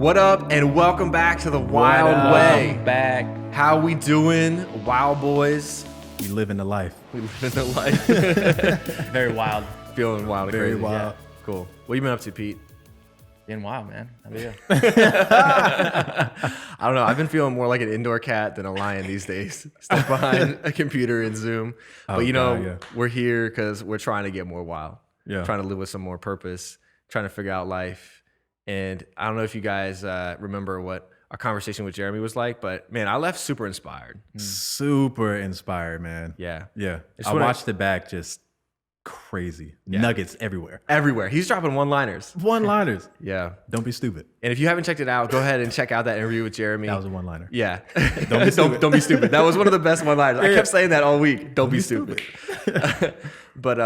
What up, and welcome back to the Wyld Way. Back. How we doing, Wild Boys? We living the life. We live in the life. Very wild. Feeling wild and Very crazy. wild. Yeah. Cool. What you been up to, Pete? Being wild, man. How about you? I don't know. I've been feeling more like an indoor cat than a lion these days. Stuck behind a computer in Zoom. Oh, But God, yeah. we're here because we're trying to get more wild. Yeah. Trying to live with some more purpose. Trying to figure out life. And I don't know if you guys remember what our conversation with Jeremy was like, but man, I left super inspired. Super inspired, man. Yeah. Yeah. It's I what I- watched it back, just crazy. Nuggets everywhere. Everywhere. He's dropping one-liners. One-liners. Yeah. Don't be stupid. And if you haven't checked it out, go ahead and check out that interview with Jeremy. That was a one-liner. Yeah. Don't be stupid. Don't be stupid. That was one of the best one-liners. I Yeah. kept saying that all week. Don't be stupid. But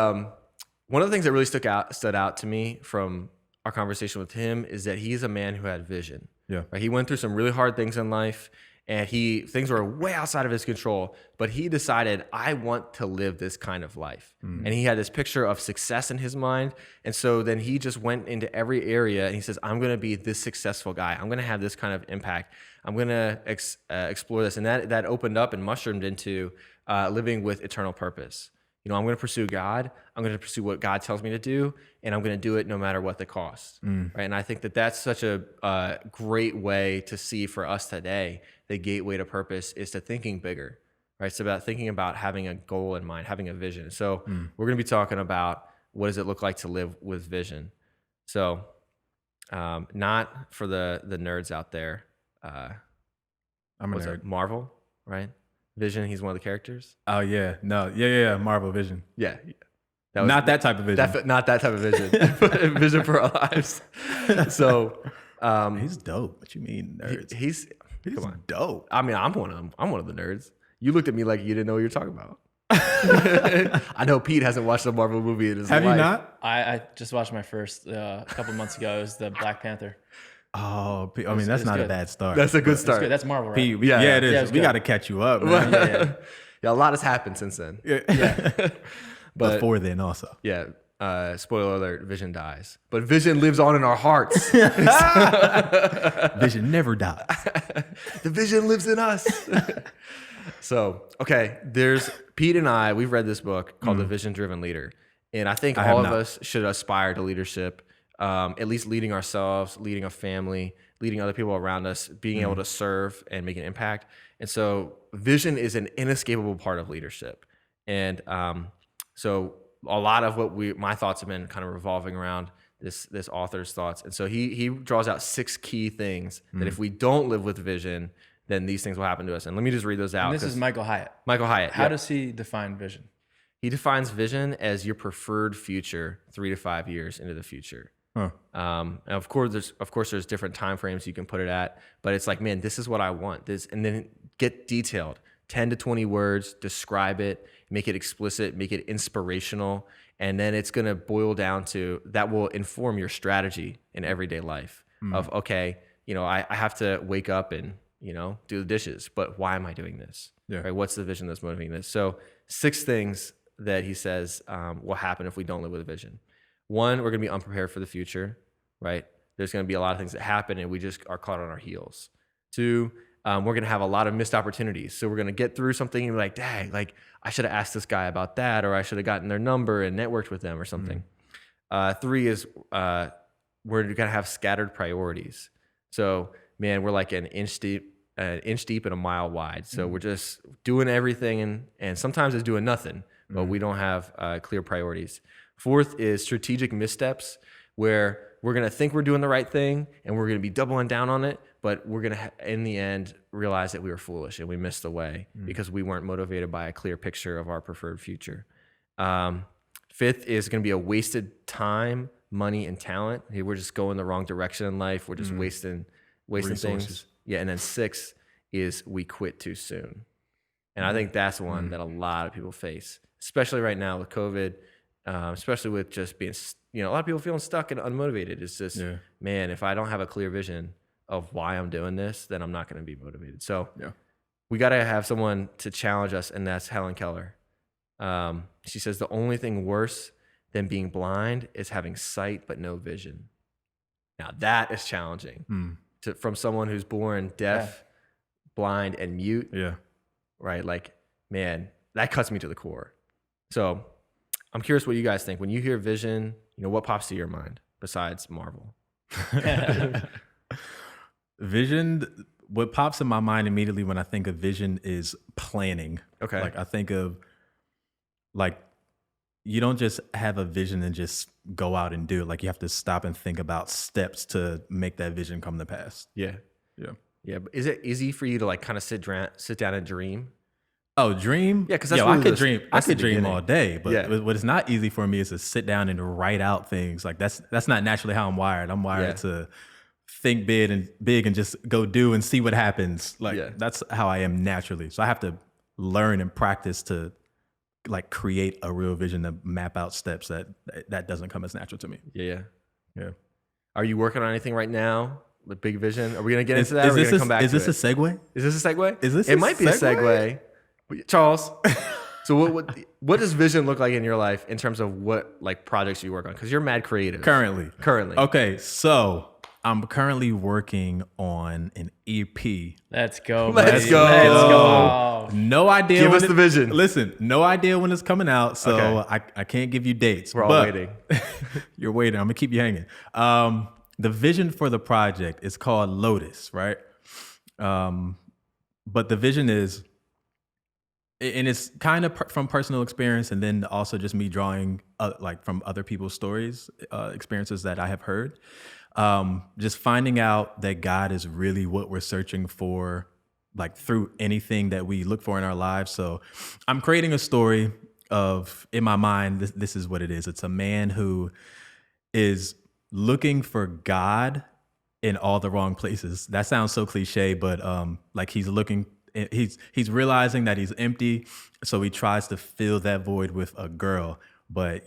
one of the things that really stood out to me from our conversation with him is that he's a man who had vision. Yeah. Right? He went through some really hard things in life, and things were way outside of his control, but he decided, I want to live this kind of life. And he had this picture of success in his mind. And so then he just went into every area and he says, I'm going to be this successful guy. I'm going to have this kind of impact. I'm going to explore this. And that opened up and mushroomed into living with eternal purpose. You know, I'm going to pursue God. I'm going to pursue what God tells me to do, and I'm going to do it no matter what the cost. Right? And I think that that's such a great way to see for us today. The gateway to purpose is to thinking bigger. Right? It's about thinking about having a goal in mind, having a vision. So we're going to be talking about what does it look like to live with vision. So not for the nerds out there. I'm a What's nerd. it? Marvel, right? Vision. He's one of the characters. Oh, yeah. No. Yeah. Marvel Vision. Yeah. Not that type of vision. Not that type of vision. Vision for our lives. So He's dope. What you mean, nerds? he's He's come on. dope. I mean, I'm one of them. I'm one of the nerds. You looked at me like you didn't know what you were talking about. I know Pete hasn't watched a Marvel movie in his Have life. you not? I just watched my first a couple months ago. It was the Black Panther. Oh, I mean, that's it's not a good. bad start. That's a good That's start. good. That's Marvel, right? Pete, Yeah. yeah, it is. Yeah, it's we good. got to catch you up, man. Yeah, a lot has happened since then. Yeah. But Before then, also. yeah, spoiler alert: Vision dies, but Vision lives on in our hearts. Vision never dies. The vision lives in us. So, okay, there's Pete and I, we've read this book called The Vision Driven Leader. And I think I all have of not. us should aspire to leadership, at least leading ourselves, leading a family, leading other people around us, being able to serve and make an impact. And so vision is an inescapable part of leadership. And so a lot of my thoughts have been kind of revolving around this author's thoughts. And so he draws out 6 key things that if we don't live with vision, then these things will happen to us. And let me just read those out. And this is 'cause Michael Hyatt. Michael Hyatt. How yep. does he define vision? He defines vision as your preferred future 3 to 5 years into the future. Huh. And of course, there's different time frames you can put it at, but it's like, man, this is what I want. This, and then get detailed, 10 to 20 words, describe it, make it explicit, make it inspirational, and then it's going to boil down to that will inform your strategy in everyday life. Of okay, I have to wake up and do the dishes, but why am I doing this? Yeah. Right? What's the vision that's motivating this? So 6 things that he says will happen if we don't live with a vision. 1, we're going to be unprepared for the future, right? There's going to be a lot of things that happen and we just are caught on our heels. 2, we're going to have a lot of missed opportunities. So we're going to get through something and be like, dang, like I should have asked this guy about that, or I should have gotten their number and networked with them or something. 3 is we're going to have scattered priorities. So man, we're like an inch deep and a mile wide. So we're just doing everything and sometimes it's doing nothing, but we don't have clear priorities. 4th is strategic missteps, where we're going to think we're doing the right thing and we're going to be doubling down on it, but we're going to, in the end, realize that we were foolish and we missed the way because we weren't motivated by a clear picture of our preferred future. 5th is going to be a wasted time, money, and talent. Hey, we're just going the wrong direction in life. We're just wasting things. Resources. Yeah, and then 6 is we quit too soon. And I think that's one that a lot of people face, especially right now with COVID, especially with just being, a lot of people feeling stuck and unmotivated. It's just, man, if I don't have a clear vision of why I'm doing this, then I'm not going to be motivated. So we got to have someone to challenge us, and that's Helen Keller. She says the only thing worse than being blind is having sight but no vision. Now that is challenging. from someone who's born deaf, blind, and mute, Yeah. right? Like, man, that cuts me to the core. So I'm curious what you guys think. When you hear vision, what pops to your mind besides Marvel? Vision, what pops in my mind immediately when I think of vision is planning. Okay. Like I think of like you don't just have a vision and just go out and do it. Like you have to stop and think about steps to make that vision come to pass. Yeah. Yeah. Yeah. But is it easy for you to like kind of sit down and dream? Oh, dream? Yeah, because that's I really could dream. I that's the could dream beginning. all day, but Yeah. what is not easy for me is to sit down and write out things. Like that's not naturally how I'm wired. I'm wired to think big and just go do and see what happens. Like that's how I am naturally. So I have to learn and practice to like create a real vision to map out steps that doesn't come as natural to me. Yeah. Yeah. Are you working on anything right now? The big vision? Are we gonna get into that? Or are we gonna come back? Is this a segue? Is this a segue? Is this? It might be a segue. Charles. So what does vision look like in your life in terms of what like projects you work on? Because you're mad creative. Currently. Okay, so I'm currently working on an EP. Let's go. Let's baby. go. Let's go. No idea. Give us the vision. Listen, no idea when it's coming out, so Okay. I can't give you dates. We're all waiting. You're waiting. I'm gonna keep you hanging. The vision for the project is called Lotus, right? But the vision is, and it's kind of from personal experience, and then also just me drawing like from other people's stories, experiences that I have heard. Just finding out that God is really what we're searching for, like through anything that we look for in our lives. So I'm creating a story of, in my mind, this is what it is. It's a man who is looking for God in all the wrong places. That sounds so cliche, but like he's realizing that he's empty. So he tries to fill that void with a girl, but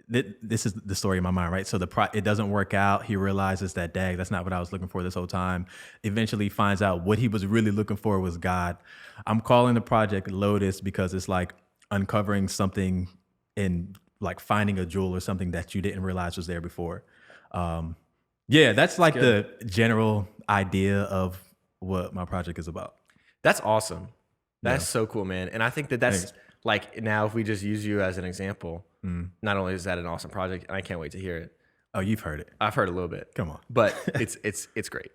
this is the story in my mind, right? So it doesn't work out. He realizes that, dang, that's not what I was looking for this whole time. Eventually finds out what he was really looking for was God. I'm calling the project Lotus because it's like uncovering something in like finding a jewel or something that you didn't realize was there before. That's like the general idea of what my project is about. That's awesome. That's so cool, man. And I think that's Thanks. like, now if we just use you as an example, not only is that an awesome project, and I can't wait to hear it. Oh, you've heard it. I've heard a little bit. Come on. But it's great.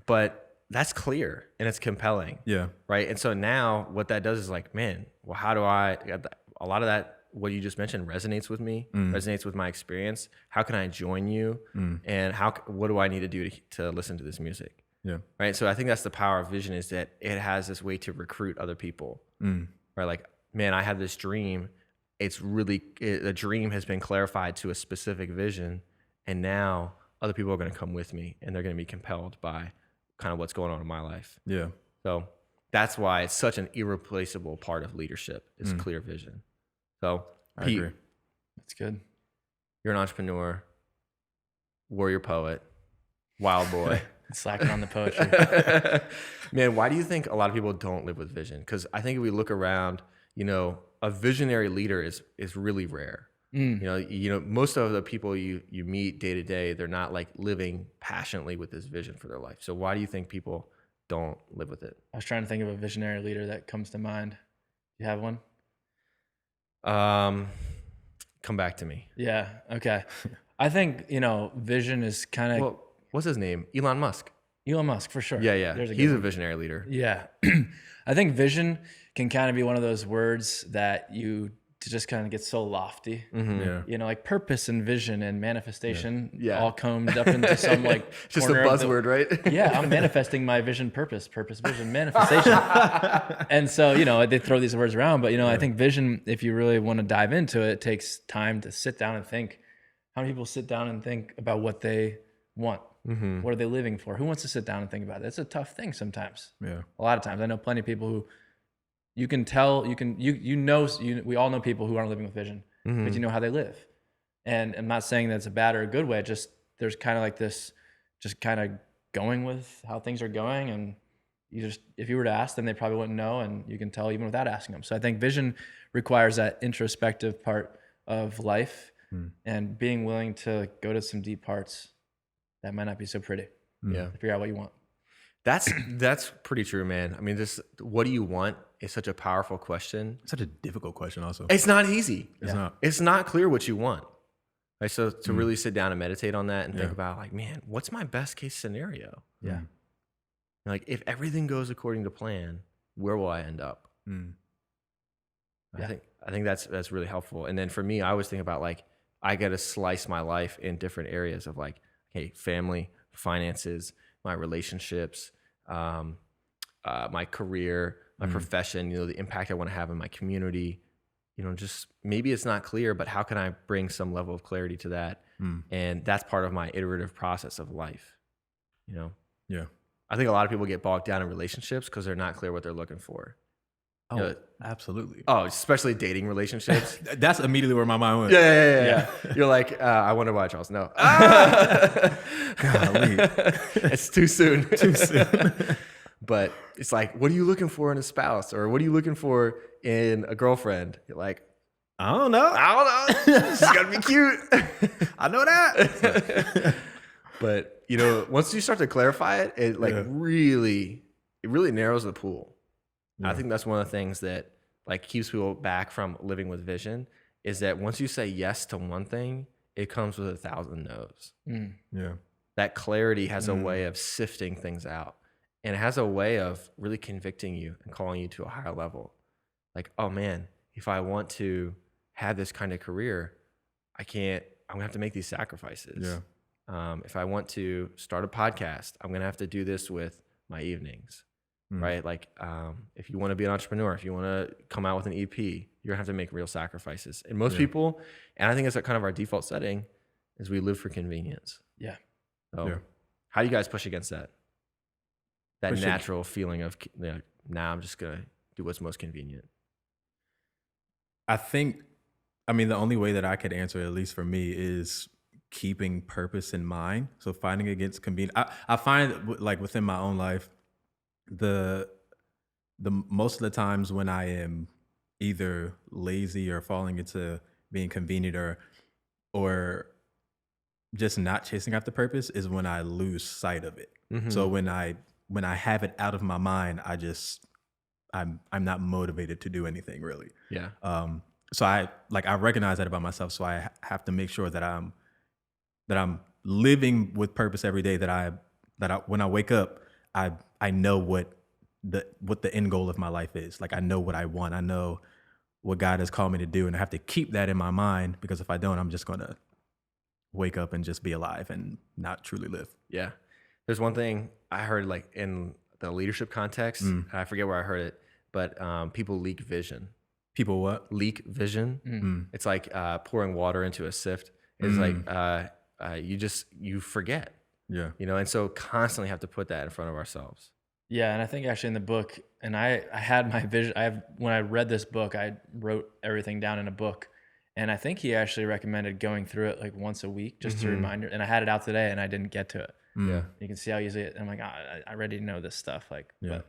But that's clear and it's compelling. Yeah. Right. And so now what that does is like, man, well, how do a lot of that, what you just mentioned resonates with me, resonates with my experience. How can I join you? And what do I need to do to listen to this music? Yeah. Right. So I think that's the power of vision, is that it has this way to recruit other people. Right. Like, man, I have this dream. The dream has been clarified to a specific vision. And now other people are going to come with me and they're going to be compelled by kind of what's going on in my life. Yeah. So that's why it's such an irreplaceable part of leadership is clear vision. So I Pete, agree. That's good. you're an entrepreneur, warrior poet, wild boy. Slacking on the poetry. Man, why do you think a lot of people don't live with vision? Because I think if we look around, a visionary leader is really rare. Most of the people you meet day to day, they're not like living passionately with this vision for their life. So why do you think people don't live with it? I was trying to think of a visionary leader that comes to mind. You have one? Come back to me. Yeah. Okay. I think, vision is kind of Well, what's his name? Elon Musk. Elon Musk for sure. Yeah. There's a He's good a one. visionary leader. Yeah. I think vision can kind of be one of those words that just kind of get so lofty. Yeah. Like purpose and vision and manifestation Yeah. all combed up into some like Just a corner of buzzword, right? Yeah, I'm manifesting my vision, purpose, vision, manifestation. And so, they throw these words around, but I think vision, if you really want to dive into it, takes time to sit down and think. How many people sit down and think about what they want? What are they living for? Who wants to sit down and think about it? It's a tough thing sometimes. Yeah. A lot of times. I know plenty of people who you can tell, we all know people who aren't living with vision, but you know how they live. And I'm not saying that's a bad or a good way, just there's kind of like this, just kind of going with how things are going. And if you were to ask them, they probably wouldn't know. And you can tell even without asking them. So I think vision requires that introspective part of life and being willing to go to some deep parts that might not be so pretty. Yeah. to figure out what you want. That's pretty true, man. I mean, this what do you want is such a powerful question. Such a difficult question, also. It's not easy. It's not. It's not clear what you want. Right. So to really sit down and meditate on that and think about like, man, what's my best case scenario? Yeah. Like if everything goes according to plan, where will I end up? I think that's really helpful. And then for me, I always think about like I got to slice my life in different areas of like, hey, family, finances, my relationships, my career, my profession, the impact I want to have in my community, just maybe it's not clear, but how can I bring some level of clarity to that? And that's part of my iterative process of life, Yeah. I think a lot of people get bogged down in relationships because they're not clear what they're looking for. Oh, absolutely. Oh, especially dating relationships. That's immediately where my mind went. Yeah. You're like, I wonder why, Charles. No. Golly. It's too soon. Too soon. But it's like, what are you looking for in a spouse? Or what are you looking for in a girlfriend? You're like, I don't know. She's got to be cute. I know that. But, once you start to clarify it, it really narrows the pool. Yeah. I think that's one of the things that like keeps people back from living with vision is that once you say yes to one thing, it comes with 1,000 no's. Yeah. That clarity has a way of sifting things out, and it has a way of really convicting you and calling you to a higher level. Like, oh man, if I want to have this kind of career, I'm gonna have to make these sacrifices. Yeah. If I want to start a podcast, I'm gonna have to do this with my evenings. Right? Like, if you want to be an entrepreneur, if you want to come out with an EP, you're gonna have to make real sacrifices. And most people, and I think it's kind of our default setting, is we live for convenience. Yeah. So how do you guys push against that? That natural feeling of, now I'm just gonna do what's most convenient. I think, the only way that I could answer, at least for me, is keeping purpose in mind. So fighting against convenience. I find like within my own life, the most of the times when I am either lazy or falling into being convenient or just not chasing after purpose is when I lose sight of it. So when I have it out of my mind, I'm not motivated to do anything really. Yeah. So I recognize that about myself. So I have to make sure that I'm living with purpose every day. That I when I wake up, I know what the end goal of my life is. Like I know what I want. I know what God has called me to do, and I have to keep that in my mind because if I don't, I'm just gonna wake up and just be alive and not truly live. Yeah. There's one thing I heard like in the leadership context. I forget where I heard it, but people leak vision. People what? Leak vision. It's like pouring water into a sift. It's like you forget. Yeah. And so constantly have to put that in front of ourselves. Yeah, and I think actually in the book, and I had my vision. When I read this book, I wrote everything down in a book, and I think he actually recommended going through it like once a week, just a reminder. And I had it out today, and I didn't get to it. Yeah, you can see how easy it. I'm like, I already know this stuff. Like, but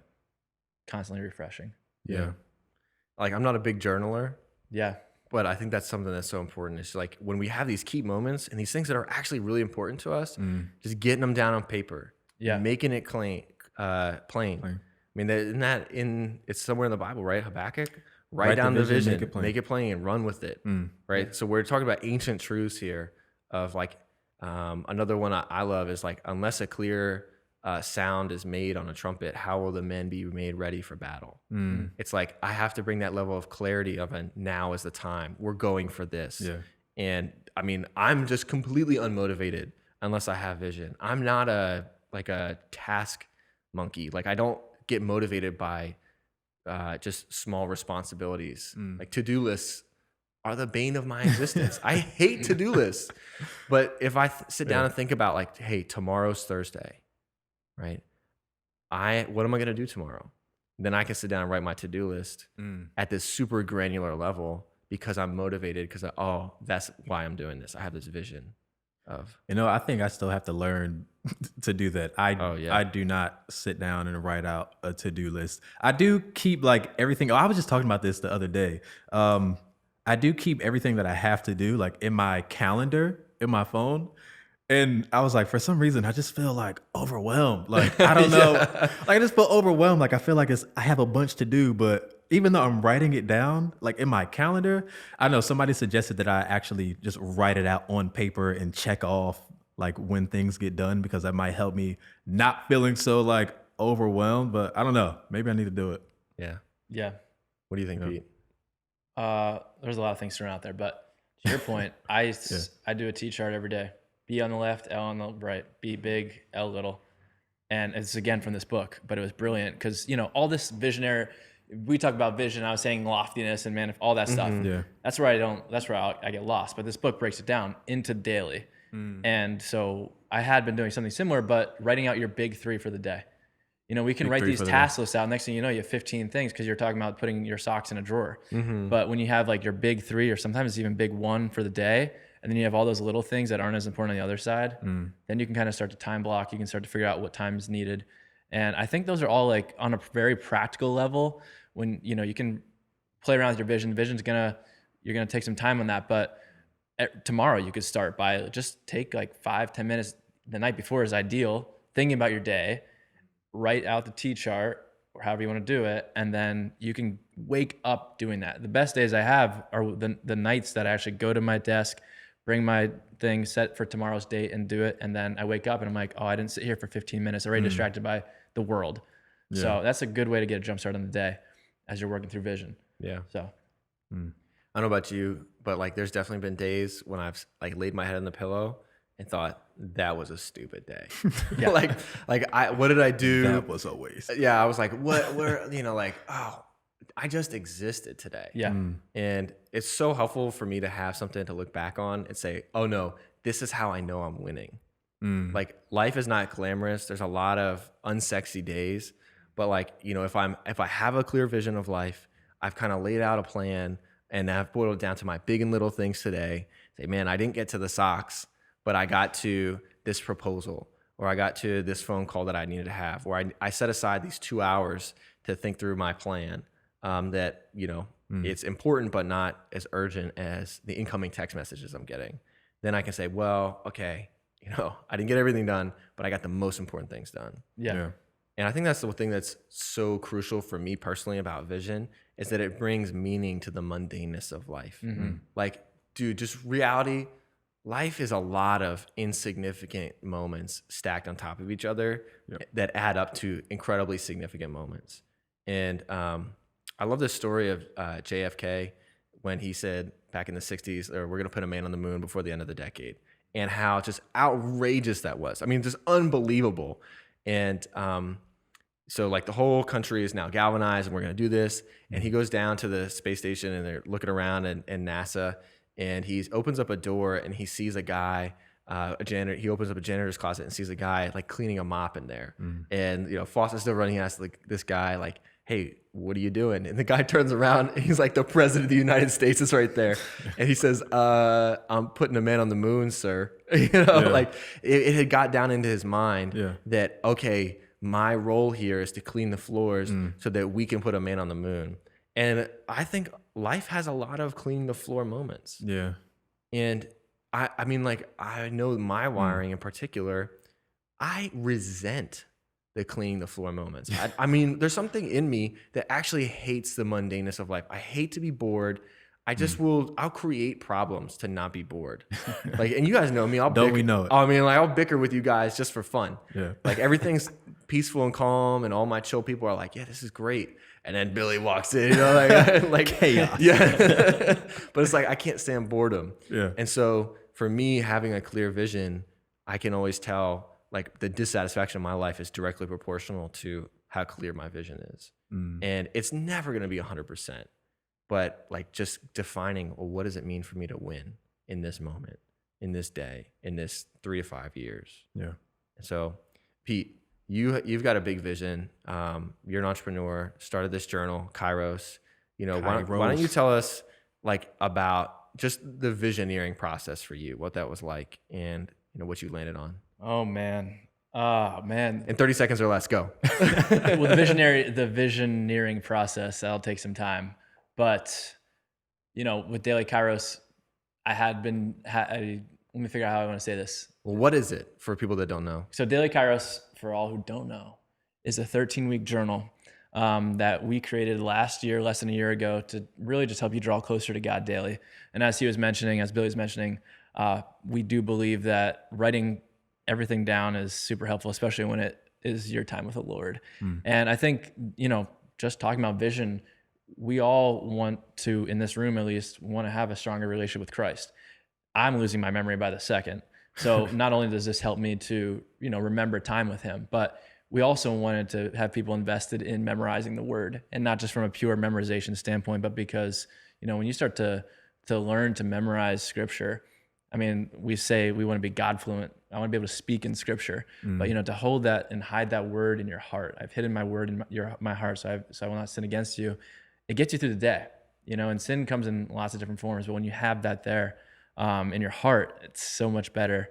constantly refreshing. Yeah. Like I'm not a big journaler. Yeah. But I think that's something that's so important. It's like when we have these key moments and these things that are actually really important to us, just getting them down on paper, making it plain. I mean, it's somewhere in the Bible, right? Habakkuk, write down the vision, make it plain, and run with it, right? So we're talking about ancient truths here. Of like another one I love is like, unless a clear sound is made on a trumpet, how will the men be made ready for battle? It's like I have to bring that level of clarity of now is the time. We're going for this. Yeah. And I mean, I'm just completely unmotivated unless I have vision. I'm not a task monkey. Like I don't get motivated by just small responsibilities. Like to-do lists are the bane of my existence. I hate to-do lists. But if I sit down and think about like, hey, tomorrow's Thursday, right? What am I going to do tomorrow? Then I can sit down and write my to-do list at this super granular level because I'm motivated because that's why I'm doing this. I have this vision of. I think I still have to learn to do that. I do not sit down and write out a to-do list. I do keep like everything. I was just talking about this the other day. I do keep everything that I have to do like in my calendar, in my phone. And I was like, for some reason, I just feel like overwhelmed. Like, I don't know. Yeah. Like, I just feel overwhelmed. Like, I feel like I have a bunch to do, but even though I'm writing it down, like in my calendar, I know somebody suggested that I actually just write it out on paper and check off like when things get done, because that might help me not feeling so like overwhelmed. But I don't know. Maybe I need to do it. Yeah. Yeah. What do you think, Yeah. Pete? There's a lot of things thrown out there, but to your point, I do a T chart every day. B on the left, L on the right. B big, L little. And it's again from this book, but it was brilliant because, you know, all this visionary, we talk about vision. I was saying loftiness and all that stuff. Yeah. That's where I get lost. But this book breaks it down into daily. And so I had been doing something similar, but writing out your big 3 for the day. You know, we can Big write 3 these for the task lists out. Next thing you know, you have 15 things because you're talking about putting your socks in a drawer. But when you have like your big 3, or sometimes it's even big 1 for the day, and then you have all those little things that aren't as important on the other side, then you can kind of start to time block. You can start to figure out what time is needed. And I think those are all like on a very practical level. When, you know, you can play around with your vision. You're going to take some time on that. But tomorrow you could start by just take like 5-10 minutes the night before is ideal, thinking about your day, write out the T chart or however you want to do it. And then you can wake up doing that. The best days I have are the nights that I actually go to my desk, bring my thing set for tomorrow's date and do it. And then I wake up and I'm like, oh, I didn't sit here for 15 minutes, already distracted by the world. Yeah. So that's a good way to get a jump start on the day as you're working through vision. Yeah. So I don't know about you, but like there's definitely been days when I've like laid my head on the pillow and thought that was a stupid day. Yeah. What did I do? That was a waste. Yeah. I was like, where, you know, like, oh, I just existed today. yeah, And it's so helpful for me to have something to look back on and say, oh no, this is how I know I'm winning. Like life is not glamorous. There's a lot of unsexy days, but like, you know, if I have a clear vision of life, I've kind of laid out a plan and I've boiled it down to my big and little things today. Say, man, I didn't get to the socks, but I got to this proposal, or I got to this phone call that I needed to have, or I set aside these 2 hours to think through my plan. That, you know, it's important, but not as urgent as the incoming text messages I'm getting. Then I can say, well, okay, you know, I didn't get everything done, but I got the most important things done. yeah. And I think that's the thing that's so crucial for me personally about vision, is that it brings meaning to the mundaneness of life. Like, dude, just reality. Life is a lot of insignificant moments stacked on top of each other that add up to incredibly significant moments. And I love this story of JFK when he said back in the 60s, we're going to put a man on the moon before the end of the decade, and how just outrageous that was. I mean, just unbelievable. And so like the whole country is now galvanized and we're going to do this. And he goes down to the space station and they're looking around and NASA, and he opens up a door and he sees a guy, a janitor. He opens up a janitor's closet and sees a guy like cleaning a mop in there. And, you know, Fawcett's still running. He asks like this guy, like, hey, what are you doing? And the guy turns around and he's like, the president of the United States is right there. And he says, I'm putting a man on the moon, sir. You know, like it had got down into his mind that, okay, my role here is to clean the floors so that we can put a man on the moon. And I think life has a lot of clean the floor moments. Yeah. And I mean, like, I know my wiring in particular, I resent the cleaning the floor moments. I mean, there's something in me that actually hates the mundaneness of life. I hate to be bored. I just I'll create problems to not be bored. Like, and you guys know me. Don't bicker. We know it? I mean, like, I'll bicker with you guys just for fun. Yeah. Like, everything's peaceful and calm, and all my chill people are like, yeah, this is great. And then Billy walks in, you know, like Chaos. Yeah. But it's like, I can't stand boredom. Yeah. And so for me, having a clear vision, I can always tell like the dissatisfaction of my life is directly proportional to how clear my vision is. And it's never going to be 100%, but like just defining, well, what does it mean for me to win in this moment, in this day, in this 3 to 5 years? Yeah. So Pete, you've got a big vision. You're an entrepreneur, started this journal, Kairos. You know, why don't you tell us like about just the visioneering process for you, what that was like, and you know what you landed on. Oh man. In 30 seconds or less, go. Well, the visioneering process, that'll take some time. But, you know, with Daily Kairos, I let me figure out how I want to say this. Well, what is it for people that don't know? So Daily Kairos, for all who don't know, is a 13-week journal that we created last year, less than a year ago, to really just help you draw closer to God daily. And as he was mentioning, as Billy was mentioning, we do believe that writing everything down is super helpful, especially when it is your time with the Lord. And I think, just talking about vision, we all want to, in this room at least, want to have a stronger relationship with Christ. I'm losing my memory by the second. So not only does this help me to, remember time with him, but we also wanted to have people invested in memorizing the word, and not just from a pure memorization standpoint, but because, when you start to learn to memorize scripture, I mean, we say we want to be God fluent. I want to be able to speak in scripture, but to hold that and hide that word in your heart. I've hidden my word in my heart, so I will not sin against you. It gets you through the day, and sin comes in lots of different forms, but when you have that there in your heart, it's so much better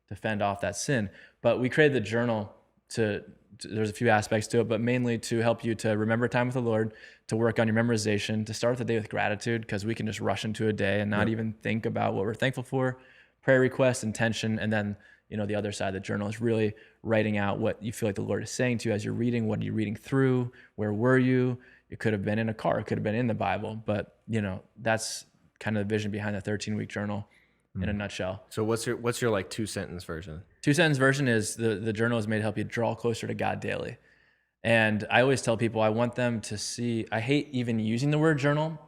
to fend off that sin. But we created the journal there's a few aspects to it, but mainly to help you to remember time with the Lord, to work on your memorization, to start the day with gratitude, because we can just rush into a day and not even think about what we're thankful for, prayer requests, intention, and then the other side of the journal is really writing out what you feel like the Lord is saying to you as you're reading. What are you reading through? Where were you? It could have been in a car, it could have been in the Bible, but that's kind of the vision behind the 13-week journal in a nutshell. So what's your like 2-sentence version? 2-sentence version is the journal is made to help you draw closer to God daily. And I always tell people I want them to see, I hate even using the word journal,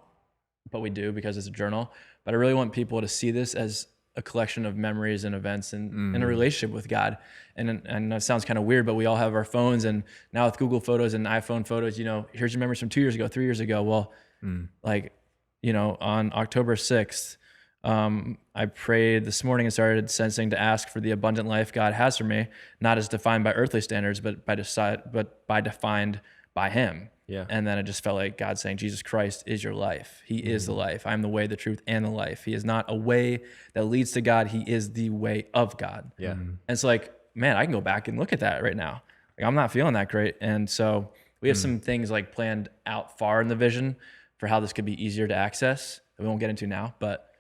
but we do because it's a journal. But I really want people to see this as a collection of memories and events and a relationship with God. And that sounds kind of weird, but we all have our phones, and now with Google Photos and iPhone photos, here's your memories from 2 years ago, 3 years ago. Well, on October 6th, I prayed this morning and started sensing to ask for the abundant life God has for me, not as defined by earthly standards, but by defined by him. Yeah. And then it just felt like God saying, Jesus Christ is your life. He is the life. I'm the way, the truth, and the life. He is not a way that leads to God. He is the way of God. Yeah. And it's like, man, I can go back and look at that right now. Like, I'm not feeling that great. And so we have some things like planned out far in the vision for how this could be easier to access that we won't get into now, but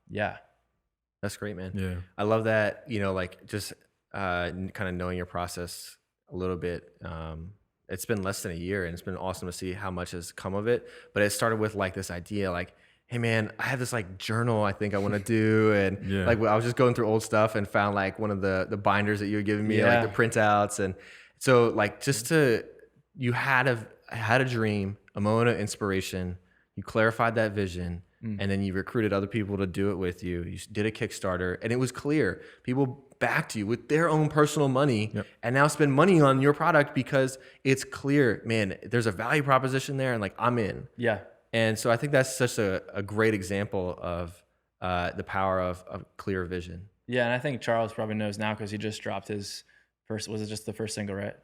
yeah. That's great, man. Yeah. I love that, just kind of knowing your process a little bit. It's been less than a year, and it's been awesome to see how much has come of it. But it started with like this idea, like, hey man, I have this like journal I think I want to do. And like, I was just going through old stuff and found like one of the binders that you were giving me, like the printouts. And so like, you had a dream, a moment of inspiration, you clarified that vision, and then you recruited other people to do it with you. You did a Kickstarter, and it was clear. People backed you with their own personal money, and now spend money on your product because it's clear, man, there's a value proposition there, and like, I'm in. Yeah. And so I think that's such a great example of the power of clear vision. Yeah, and I think Charles probably knows now because he just dropped his first, was it just the first single, right?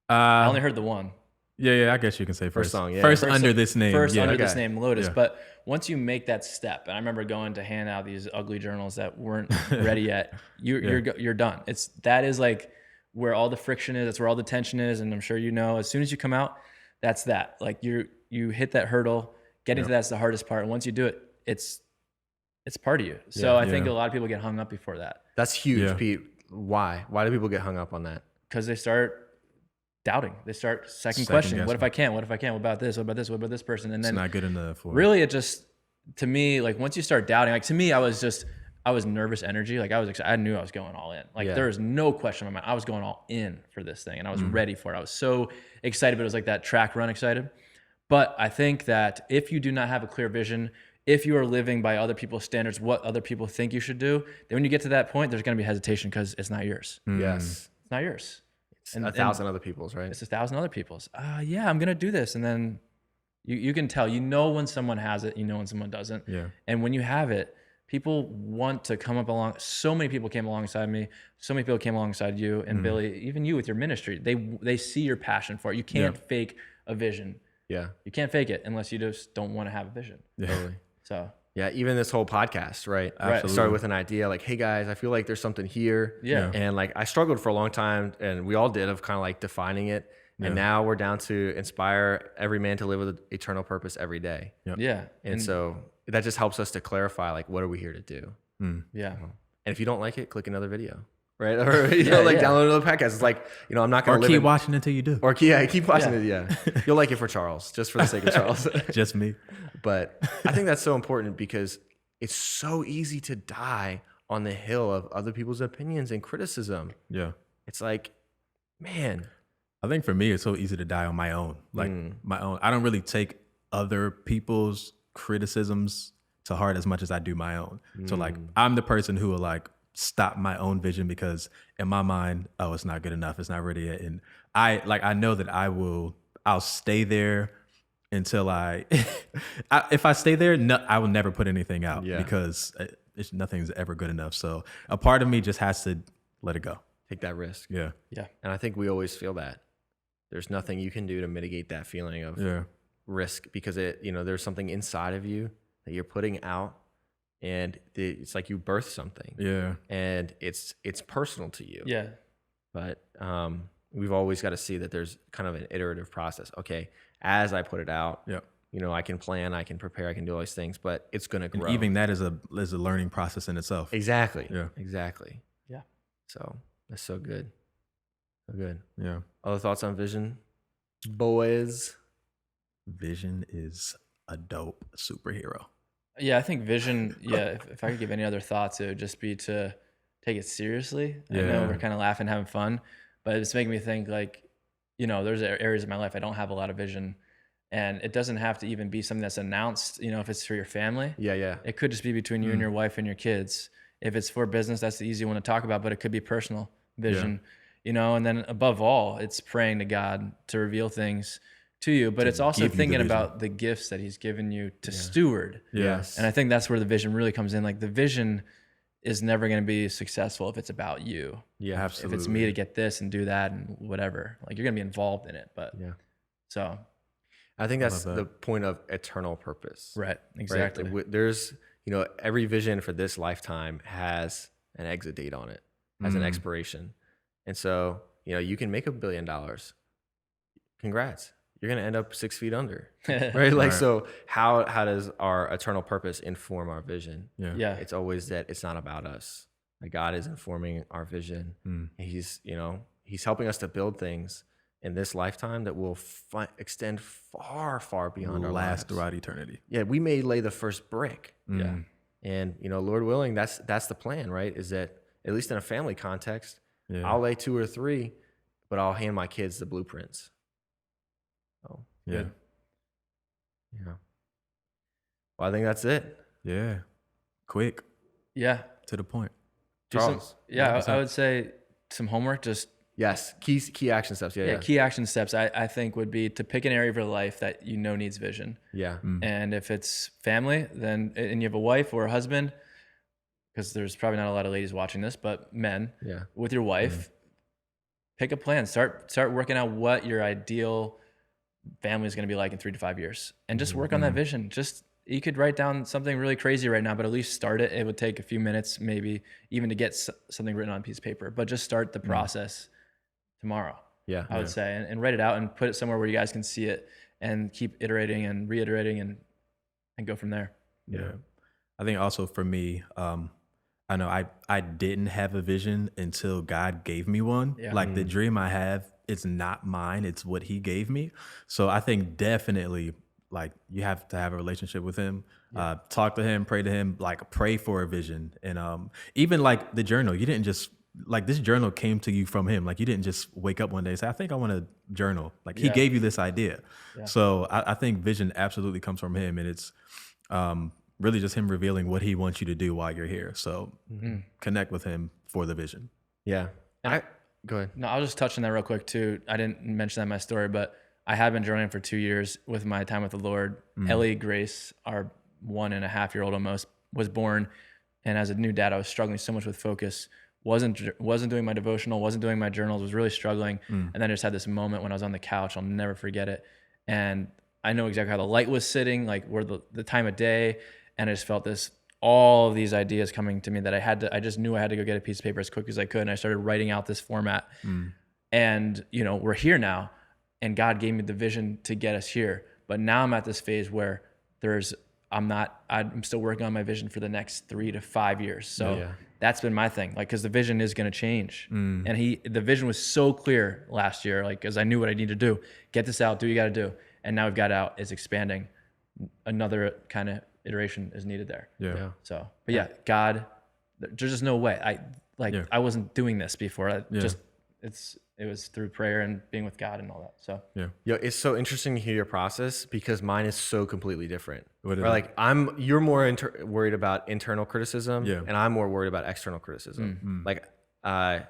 I only heard the one. Yeah, I guess you can say first song, yeah. First under this name. First yeah. under this name, Lotus. Yeah. But once you make that step, and I remember going to hand out these ugly journals that weren't ready yet, you're done. That is like where all the friction is. That's where all the tension is. And I'm sure as soon as you come out, that's that. Like you hit that hurdle. Getting to that's the hardest part. And once you do it, it's part of you. So I think a lot of people get hung up before that. That's huge, Pete. Why? Why do people get hung up on that? Because they start doubting. They start second questioning. What if I can't? What if I can't? What about this? What about this? What about this person? And then It's not good enough. Really, it just, to me, like once you start doubting, like to me, I was nervous energy. Like I knew I was going all in. Like there was no question in my mind. I was going all in for this thing, and I was ready for it. I was so excited, but it was like that track run excited. But I think that if you do not have a clear vision, if you are living by other people's standards, what other people think you should do, then when you get to that point, there's going to be hesitation because it's not yours. Yes. It's not yours. It's 1,000 other people's, right? It's 1,000 other people's. Yeah, I'm going to do this. And then you can tell, when someone has it, when someone doesn't. Yeah. And when you have it, people want to come up along. So many people came alongside me. So many people came alongside you and Billy, even you with your ministry. They see your passion for it. You can't fake a vision. Yeah. You can't fake it unless you just don't want to have a vision. Yeah. Totally. So yeah, even this whole podcast, right? Absolutely. It started with an idea like, hey guys, I feel like there's something here. Yeah. And like I struggled for a long time, and we all did, of kind of like defining it. And now we're down to inspire every man to live with an eternal purpose every day. Yeah. And so that just helps us to clarify, like, what are we here to do? Yeah. And if you don't like it, click another video, right? Or, download another podcast. It's like, I'm not going to Or keep watching until you do. Or keep watching it. Yeah. You'll like it for Charles, just for the sake of Charles. Just me. But I think that's so important because it's so easy to die on the hill of other people's opinions and criticism. Yeah. It's like, man. I think for me, it's so easy to die on my own. Like my own. I don't really take other people's criticisms to heart as much as I do my own. So like, I'm the person who will like stop my own vision because in my mind, oh, it's not good enough. It's not ready yet. And I know that I'll stay there until if I stay there, I will never put anything out because nothing's ever good enough. So a part of me just has to let it go. Take that risk. Yeah. Yeah. And I think we always feel that. There's nothing you can do to mitigate that feeling of risk because there's something inside of you that you're putting out and it's like you birth something. Yeah. And it's personal to you. Yeah. But we've always got to see that there's kind of an iterative process. Okay, as I put it out, I can plan, I can prepare, I can do all these things, but it's going to grow. And even that is a learning process in itself. Exactly. Yeah. Exactly. Yeah. So that's so good. So good. Yeah. Other thoughts on vision, boys? Vision is a dope superhero. Yeah, I think vision, if I could give any other thoughts, it would just be to take it seriously. I know we're kind of laughing, having fun, but it's making me think like, there's areas of my life I don't have a lot of vision, and it doesn't have to even be something that's announced, if it's for your family. Yeah. It could just be between you and your wife and your kids. If it's for business, that's the easy one to talk about, but it could be personal vision, and then above all, it's praying to God to reveal things to you, but it's also thinking about the gifts that he's given you to steward. Yes. And I think that's where the vision really comes in. Like the vision is never going to be successful if it's about you. Yeah, absolutely. If it's me to get this and do that and whatever, like you're going to be involved in it. But so I think that's the point of eternal purpose. Right. Exactly. Right? There's, every vision for this lifetime has an exit date on it, has an expiration. And so, you can make $1 billion. Congrats. You're going to end up 6 feet under, right? Like, so how does our eternal purpose inform our vision? Yeah. It's always that it's not about us. Like God is informing our vision. He's helping us to build things in this lifetime that will extend far, far beyond our lives. Last throughout eternity. Yeah. We may lay the first brick. Yeah. And, Lord willing, that's the plan, right? Is that at least in a family context, I'll lay 2 or 3, but I'll hand my kids the blueprints. Oh, good. Yeah. Well, I think that's it. Yeah. Quick. Yeah. To the point. Charles. I would say some homework, just. Yes. Key action steps. Yeah. Key action steps I think would be to pick an area of your life that needs vision. Yeah. And if it's family, then, and you have a wife or a husband, because there's probably not a lot of ladies watching this, but men, with your wife, pick a plan. Start working out what your ideal family is going to be like in 3 to 5 years, and just work on that vision. You could write down something really crazy right now, but at least start it. It would take a few minutes, maybe even to get something written on a piece of paper, but just start the process tomorrow. Yeah. I would say, and write it out and put it somewhere where you guys can see it and keep iterating and reiterating and go from there. Yeah. I think also for me, I know I didn't have a vision until God gave me one. Yeah. Like the dream I have, it's not mine. It's what he gave me. So I think definitely like you have to have a relationship with him, talk to him, pray to him, like pray for a vision. And even like the journal, you didn't just like this journal came to you from him. Like you didn't just wake up one day and say, I think I want to journal. Like he gave you this idea. Yeah. So I think vision absolutely comes from him. And it's really just him revealing what he wants you to do while you're here. So connect with him for the vision. Yeah. Go ahead. No, I'll just touch on that real quick too. I didn't mention that in my story, but I have been journaling for 2 years with my time with the Lord. Ellie Grace, our 1.5-year-old almost, was born. And as a new dad, I was struggling so much with focus. Wasn't doing my devotional, wasn't doing my journals, was really struggling. And then I just had this moment when I was on the couch. I'll never forget it. And I know exactly how the light was sitting, like where the time of day. And I just felt all of these ideas coming to me that I just knew I had to go get a piece of paper as quick as I could. And I started writing out this format. And, we're here now, and God gave me the vision to get us here. But now I'm at this phase where there's I'm still working on my vision for the next 3 to 5 years. So Yeah. that's been my thing. Like, cause the vision is going to change. And the vision was so clear last year, like, cause I knew what I needed to do, get this out, do what you got to do. And now we've got out, it's expanding. Another kind of iteration is needed there. Yeah. So, but yeah, God, there's just no way. I wasn't doing this before. It was through prayer and being with God and all that. So Yo, it's so interesting to hear your process because mine is so completely different. What is Right? Like you're more worried about internal criticism, Yeah. and I'm more worried about external criticism. Like, I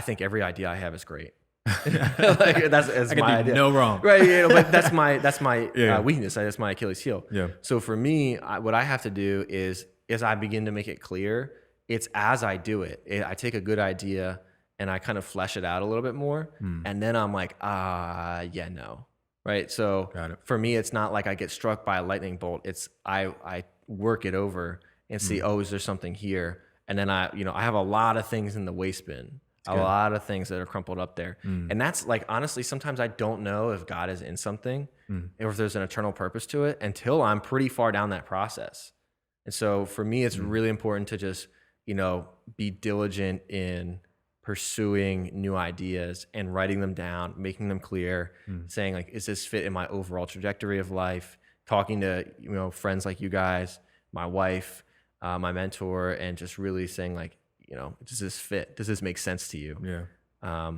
think every idea I have is great. Like that's I my can do idea. no wrong. Right? Yeah, but that's my Yeah. weakness. That's my Achilles heel. Yeah. So for me, what I have to do is as I begin to make it clear, it's as I do it. I take a good idea and I kind of flesh it out a little bit more, and then I'm like, no. Right? So Got it. for me, it's not like I get struck by a lightning bolt. It's I work it over and see, is there something here? And then I have a lot of things in the waste bin, a lot of things that are crumpled up there. And that's like, honestly, sometimes I don't know if God is in something or if there's an eternal purpose to it until I'm pretty far down that process. And so for me, it's really important to just, be diligent in pursuing new ideas and writing them down, making them clear, saying like, is this fit in my overall trajectory of life? Talking to, friends like you guys, my wife, my mentor, and just really saying like, does this fit? Does this make sense to you? Yeah.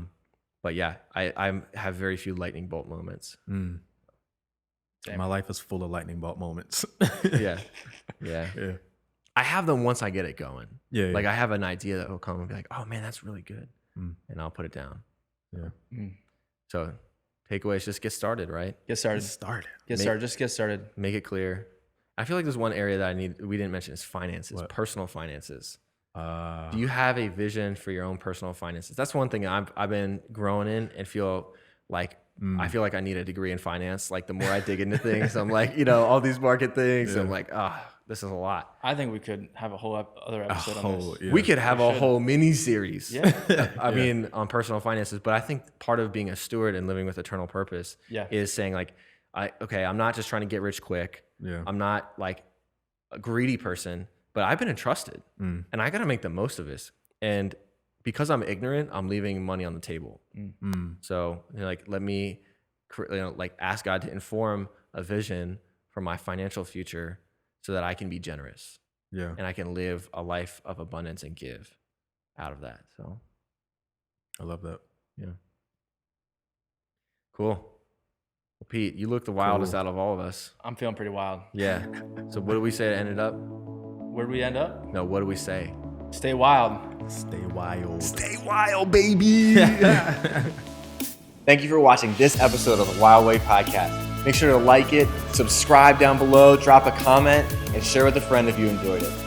But yeah, I have very few lightning bolt moments. My life is full of lightning bolt moments. Yeah. Yeah. I have them once I get it going. Yeah. Like I have an idea that will come and be like, oh man, that's really good. And I'll put it down. Yeah. So takeaway is just get started, right? get started. Just get started. Make it clear. I feel like there's one area that we didn't mention is finances, personal finances. Do you have a vision for your own personal finances? That's one thing I've been growing in and feel like I feel like I need a degree in finance. Like the more I dig into things, I'm like, all these market things. I'm like, this is a lot. I think we could have a whole other episode on this. Yeah. We could have a whole mini series. Yeah. I mean, on personal finances. But I think part of being a steward and living with eternal purpose is saying like, I'm not just trying to get rich quick. Yeah. I'm not like a greedy person, but I've been entrusted and I got to make the most of this. And because I'm ignorant, I'm leaving money on the table. So let me ask God to inform a vision for my financial future so that I can be generous. Yeah. And I can live a life of abundance and give out of that. So I love that. yeah. Cool. Well, Pete, you look the wildest out of all of us. I'm feeling pretty wild. Yeah. So what did we say to end it up? Where'd we end up? No, what do we say? Stay wild. Stay wild. Stay wild, baby. Thank you for watching this episode of the Wyld Way podcast. Make sure to like it, subscribe down below, drop a comment, and share with a friend if you enjoyed it.